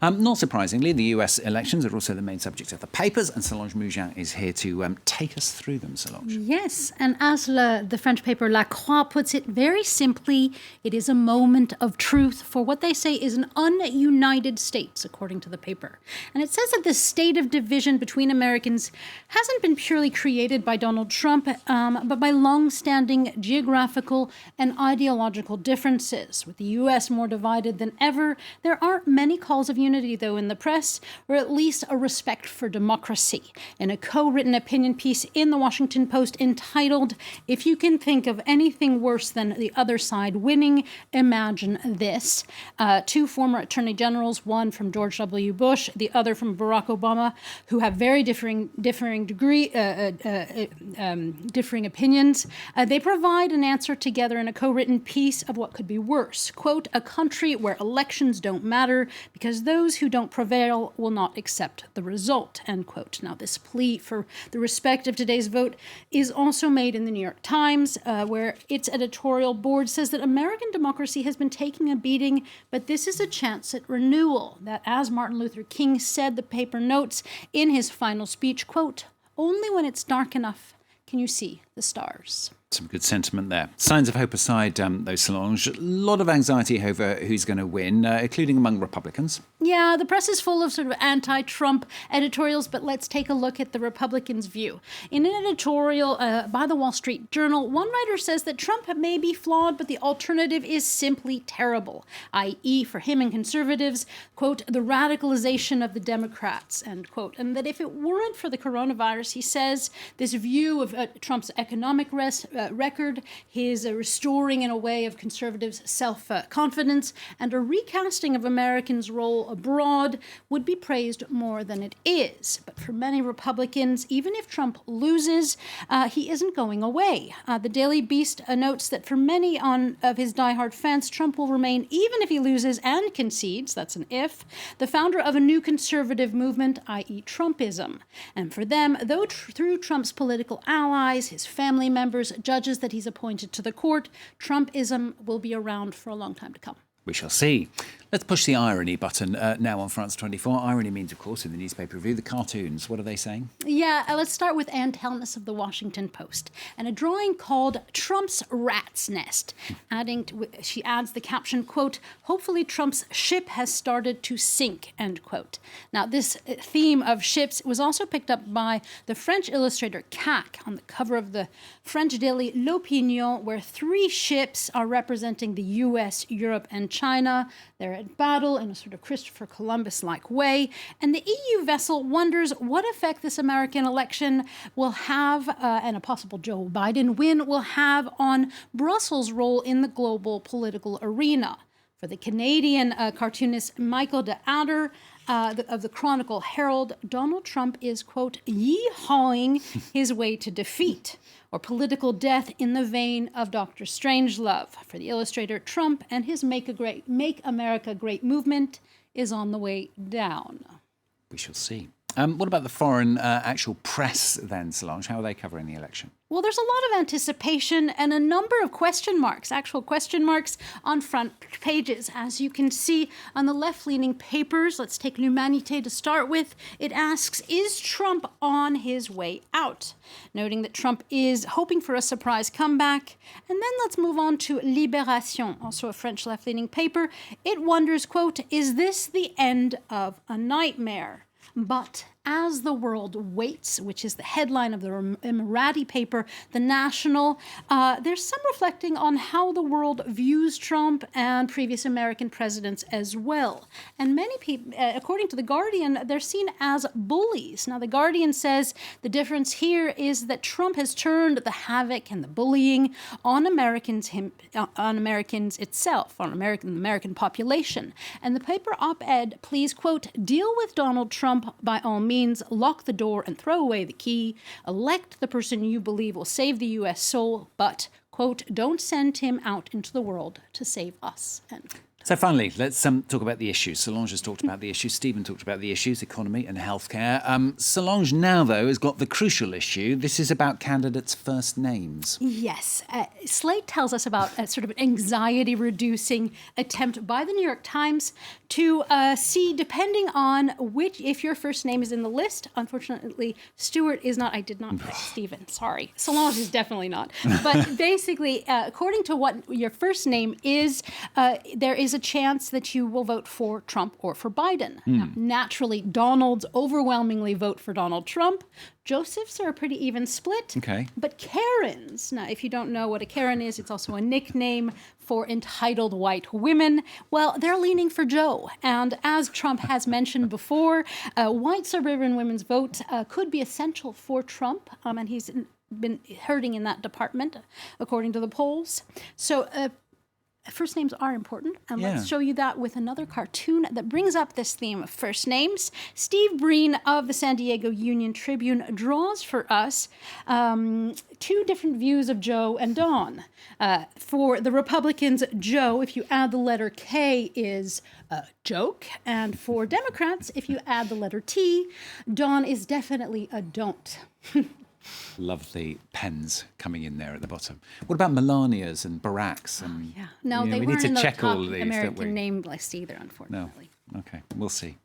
Not surprisingly, the US elections are also the main subject of the papers, and Solange Mougin is here to take us through them, Solange. Yes, and as the French paper La Croix puts it very simply, it is a moment of truth for what they say is an ununited states, according to the paper. And it says that this state of division between Americans hasn't been purely created by Donald Trump, but by long-standing geographical and ideological differences. With the U.S. more divided than ever, there aren't many calls of unity, though, in the press, or at least a respect for democracy. In a co-written opinion piece in the Washington Post entitled, "If You Can Think of Anything Worse Than the Other Side Winning, Imagine This," two former attorney generals, one from George W. Bush, the other from Barack Obama, who have very differing opinions. They provide an answer together in a co-written piece of what could be worse. Quote, "A country where elections don't matter because those who don't prevail will not accept the result," end quote. Now, this plea for the respect of today's vote is also made in the New York Times, where its editorial board says that American democracy has been taking a beating, but this is a chance at renewal. That, as Martin Luther King said, the paper notes in his final speech, quote, "Only when it's dark enough can you see the stars." Some good sentiment there. Signs of hope aside, though, Solange, a lot of anxiety over who's going to win, including among Republicans. Yeah, the press is full of sort of anti-Trump editorials, but let's take a look at the Republicans' view. In an editorial by the Wall Street Journal, one writer says that Trump may be flawed, but the alternative is simply terrible, i.e., for him and conservatives, quote, "the radicalization of the Democrats," end quote. And that if it weren't for the coronavirus, he says, this view of Trump's economic record, his restoring in a way of conservatives' self-confidence, and a recasting of Americans' role abroad would be praised more than it is. But for many Republicans, even if Trump loses, he isn't going away. The Daily Beast notes that for many of his diehard fans, Trump will remain, even if he loses and concedes, that's an if, the founder of a new conservative movement, i.e. Trumpism. And for them, though through Trump's political allies, his family members, judges that he's appointed to the court, Trumpism will be around for a long time to come. We shall see. Let's push the irony button now on France 24. Irony means, of course, in the newspaper review, the cartoons. What are they saying? Yeah, let's start with Ann Telnis of the Washington Post and a drawing called Trump's Rat's Nest. She adds the caption, quote, "Hopefully Trump's ship has started to sink," end quote. Now, this theme of ships was also picked up by the French illustrator Cac on the cover of the French daily L'Opinion, where three ships are representing the U.S., Europe, and China. They're at battle in a sort of Christopher Columbus-like way, and the EU vessel wonders what effect this American election will have, and a possible Joe Biden win will have on Brussels' role in the global political arena. For the Canadian cartoonist Michael de Adder of the Chronicle Herald, Donald Trump is, quote, "yeehawing his way to defeat," or political death in the vein of Dr. Strangelove. For the illustrator, Trump and his Make America Great movement is on the way down. We shall see. What about the foreign actual press then, Solange? How are they covering the election? Well, there's a lot of anticipation and a number of question marks, actual question marks on front pages. As you can see on the left-leaning papers, let's take L'Humanité to start with. It asks, is Trump on his way out? Noting that Trump is hoping for a surprise comeback. And then let's move on to Libération, also a French left-leaning paper. It wonders, quote, is this the end of a nightmare? But as the world waits, which is the headline of the Emirati paper, The National, there's some reflecting on how the world views Trump and previous American presidents as well. And many people, according to The Guardian, they're seen as bullies. Now, The Guardian says the difference here is that Trump has turned the havoc and the bullying on Americans itself, on the American population. And the paper op-ed, please, quote, deal with Donald Trump by all means, lock the door and throw away the key, elect the person you believe will save the U.S. soul, but, quote, don't send him out into the world to save us, end quote. So finally, let's talk about the issues. Solange has talked about the issues. Stephen talked about the issues, economy and healthcare. Solange now, though, has got the crucial issue. This is about candidates' first names. Yes. Slate tells us about a sort of an anxiety-reducing attempt by the New York Times to see, depending on if your first name is in the list. Unfortunately, Stuart is not. I did not pick Stephen. Sorry. Solange is definitely not. But basically, according to what your first name is, there is a chance that you will vote for Trump or for Biden. Now, naturally, Donalds overwhelmingly vote for Donald Trump. Josephs are a pretty even split. Okay. But Karens, now, if you don't know what a Karen is, it's also a nickname for entitled white women. Well, they're leaning for Joe. And as Trump has mentioned before, white suburban women's vote could be essential for Trump. And he's been hurting in that department, according to the polls. So first names are important, and let's show you that with another cartoon that brings up this theme of first names. Steve Breen of the San Diego Union Tribune draws for us two different views of Joe and Don. For the Republicans, Joe, if you add the letter K, is a joke, and for Democrats, if you add the letter T, Don is definitely a don't. Love the pens coming in there at the bottom. What about Melania's and Barack's? And, No, they we weren't need in to the check top all of these, American don't we? name list either, unfortunately. No. Okay, we'll see.